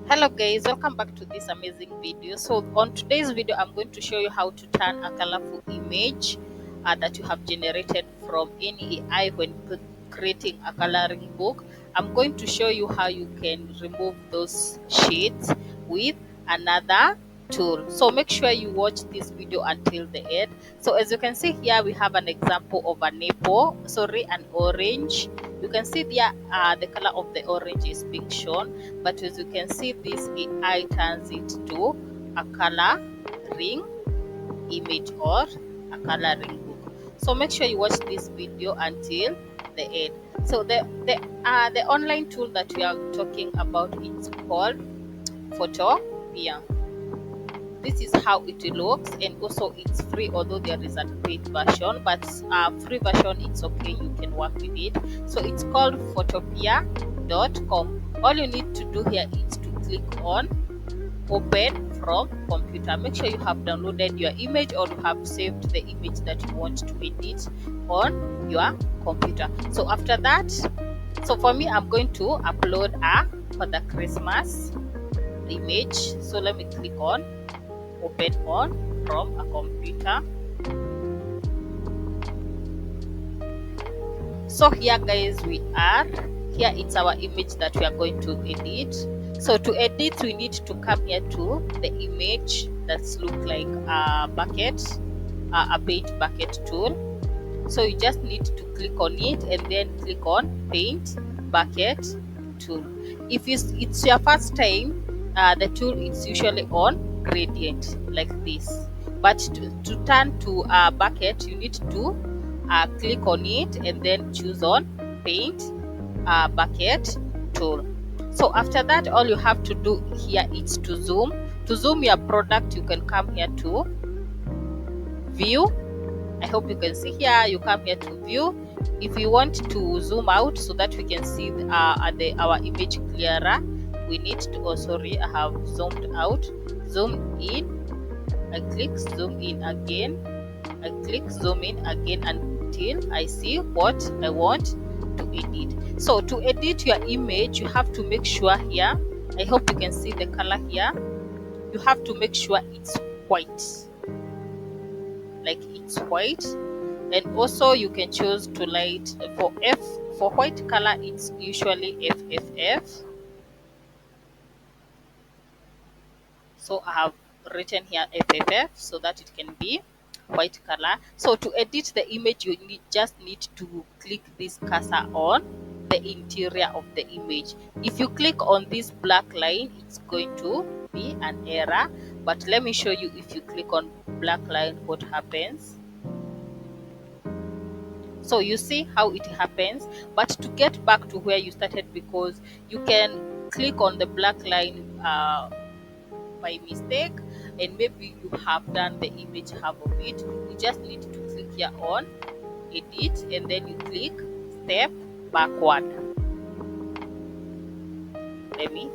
Hello guys, welcome back to this amazing video. So on today's video I'm going to show you how to turn a colorful image that you have generated from any AI when creating a coloring book. I'm going to show you how you can remove those shades with another tool. So make sure you watch this video until the end. So as you can see here, we have an example of an orange. You can see there the color of the orange is being shown, but as you can see, this AI turns it to a coloring image or a coloring book. So make sure you watch this video until the end. So the online tool that we are talking about is called Photopia. This is how it looks, and also it's free, although there is a paid version, but free version it's okay, you can work with it. So it's called photopia.com. All you need to do here is to click on open from computer. Make sure you have downloaded your image or you have saved the image that you want to edit on your computer. So after that, so for me, I'm going to upload a for the Christmas image. So let me click on open on from a computer. So here guys, we are here, it's our image that we are going to edit. So to edit, we need to come here to the image that's look like a bucket, a paint bucket tool. So you just need to click on it and then click on paint bucket tool. If it's your first time, the tool is usually on gradient like this, but to turn to a bucket, you need to click on it and then choose on paint bucket tool. So after that, all you have to do here is to zoom your product. You can come here to view. I hope you can see here, you come here to view. If you want to zoom out so that we can see our image clearer, we need to I have zoomed out, zoom in, I click zoom in again, I click zoom in again until I see what I want to edit. So to edit your image, you have to make sure here, I hope you can see the color here, you have to make sure it's white, like it's white. And also you can choose to light for white color, it's usually FFF. So I have written here FFF so that it can be white color. So to edit the image, you just need to click this cursor on the interior of the image. If you click on this black line, it's going to be an error, but let me show you. If you click on black line, what happens. So you see how it happens. But to get back to where you started, because you can click on the black line by mistake, and maybe you have done the image half of it, you just need to click here on edit and then you click step backward. Let me,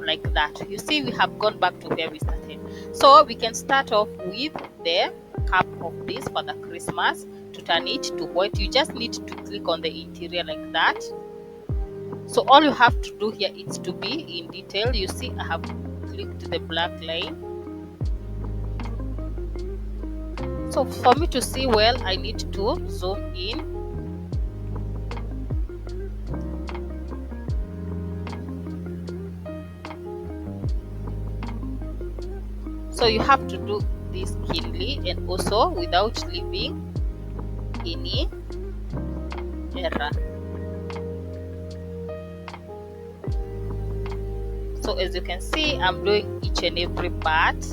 like that. You see, we have gone back to where we started. So we can start off with the cap of this for the Christmas. To turn it to white, you just need to click on the interior like that. So all you have to do here is to be in detail. You see, I have clicked the black line. So for me to see well, I need to zoom in. So you have to do this keenly and also without leaving any error. So as you can see, I'm doing each and every part.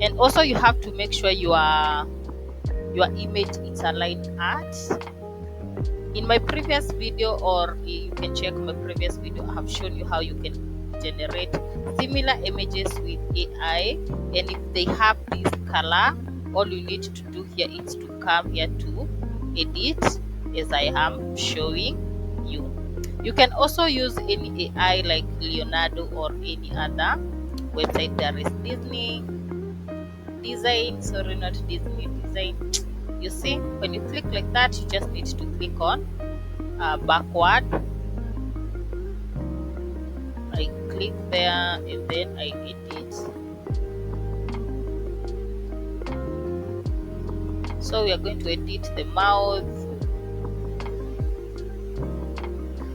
And also you have to make sure your image is aligned art. In my previous video, or you can check my previous video, I have shown you how you can generate similar images with AI. And if they have this color, all you need to do here is to come here to edit, as I am showing you. You can also use any AI like Leonardo or any other website. There is Disney design, sorry, not Disney design. You see, when you click like that, you just need to click on backward I click there and then I edit. So we are going to edit the mouth.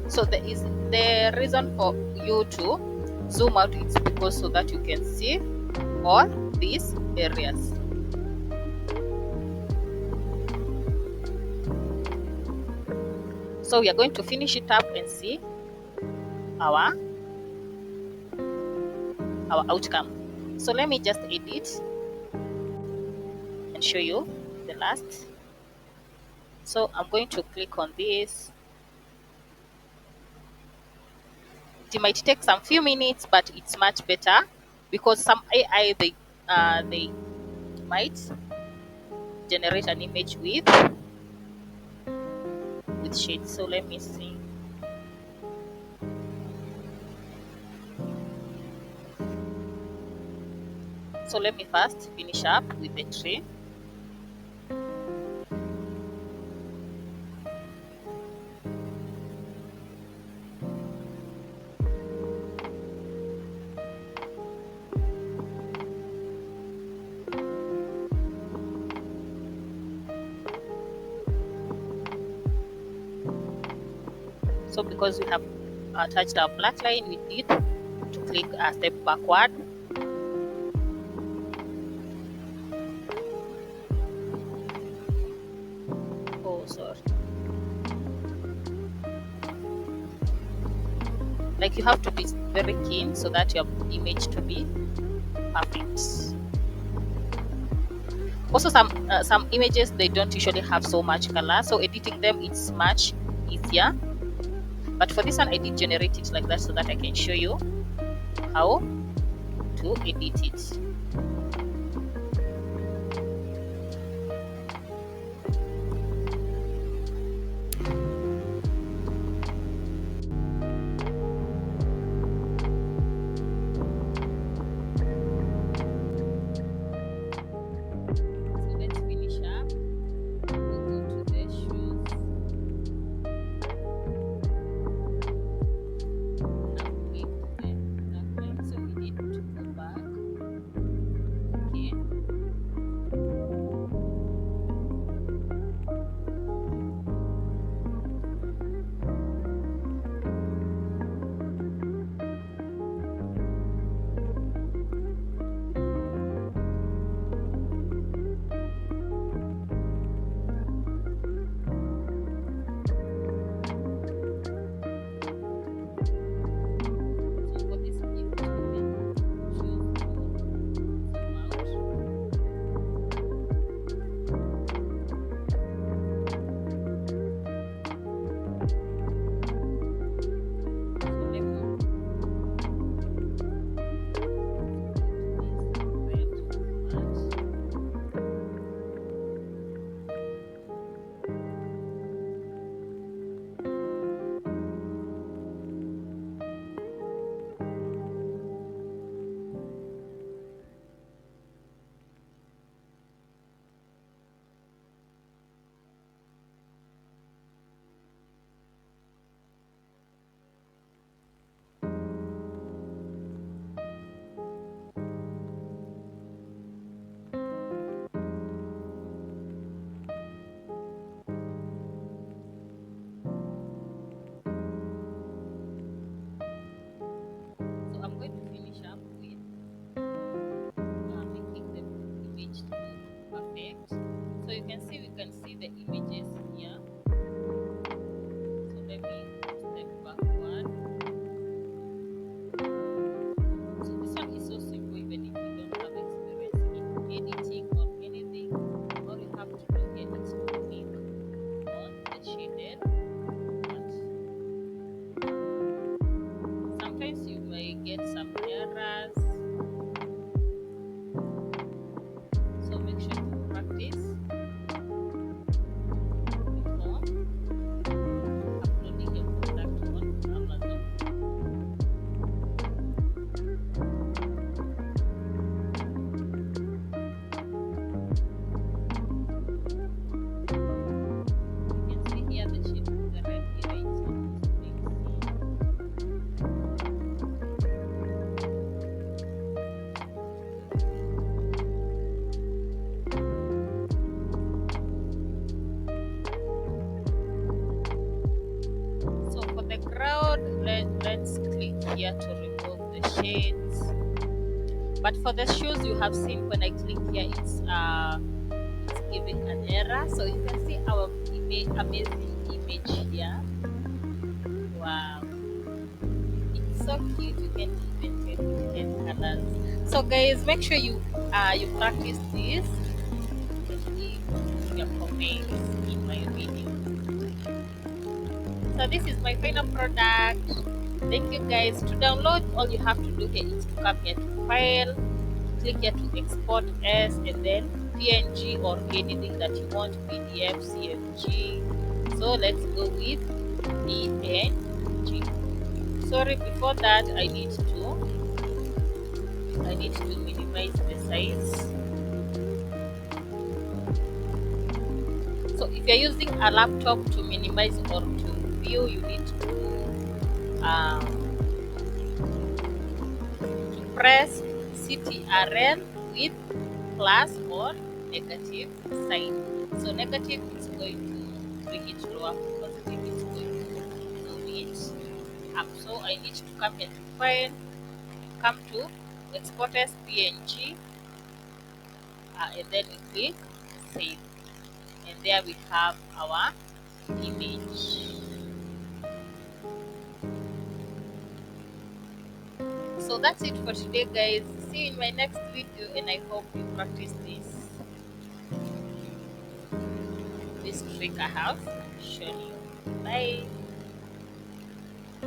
So the reason for you to zoom out is because so that you can see all these areas. So we are going to finish it up and see our outcome. So let me just edit and show you the last. So I'm going to click on this. It might take some few minutes, but it's much better because some AI they might generate an image with shades. So let me see. So let me first finish up with the tree. So because we have touched our black line, we need to click a step backward. Oh, sorry. Like you have to be very keen so that your image to be perfect. Also, some images they don't usually have so much color, so editing them it's much easier. But for this one, I did generate it like that so that I can show you how to edit it. So let's finish up. We'll go to the shoes. Now click the black line. So we need to go back. let's click here to remove the shades. But for the shoes, you have seen when I click here, it's giving an error. So you can see our amazing image here. Wow, it's so cute. You can even get different colors. So guys, make sure you practice this and leave your comments in my video. So this is my final product. Thank you guys. To download, all you have to do here is to come here to file, click here to export as, and then PNG or anything that you want, PDF, CFG. So let's go with PNG. Sorry, before that I need to minimize the size. So if you're using a laptop to minimize or to view, you need to press CTRL with plus or negative sign. So negative is going to bring it lower, positive is going to move it up. So I need to come here to file, come to export as PNG, and then we click save. And there we have our image. So that's it for today, guys. See you in my next video, and I hope you practice this trick I have shown you. Bye.